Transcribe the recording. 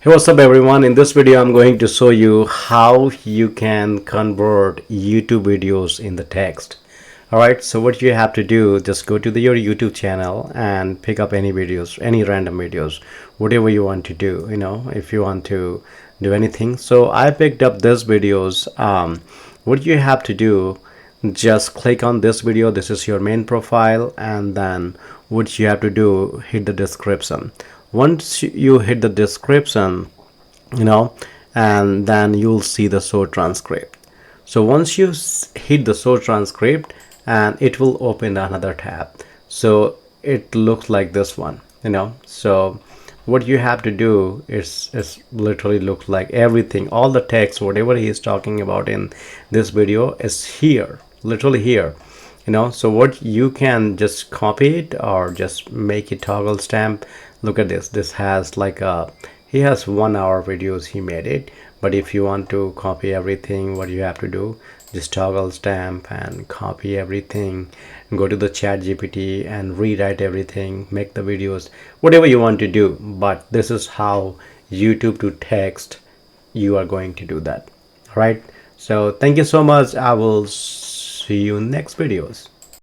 Hey, what's up everyone? In this video I'm going to show you how you can convert YouTube videos in the text. Alright, so what you have to do, just go to your YouTube channel and pick up any videos, any random videos, whatever you want to do, if you want to do anything. So I picked up this videos. What you have to do, just click on this video. This is your main profile, and then what you have to do, hit the description. Once you hit the description, and then you'll see the show transcript. So once you hit the show transcript, and it will open another tab. So it looks like this one, so what you have to do is literally looks like everything, all the text, whatever he is talking about in this video is here, literally here. So what you can just copy it or just make it toggle stamp. Look at this has like he has 1 hour videos he made it, but if you want to copy everything, what you have to do, just toggle stamp and copy everything, go to the chat GPT and rewrite everything, make the videos, whatever you want to do. But this is how YouTube to text you are going to do that. All right, so thank you so much. I will see you in next videos.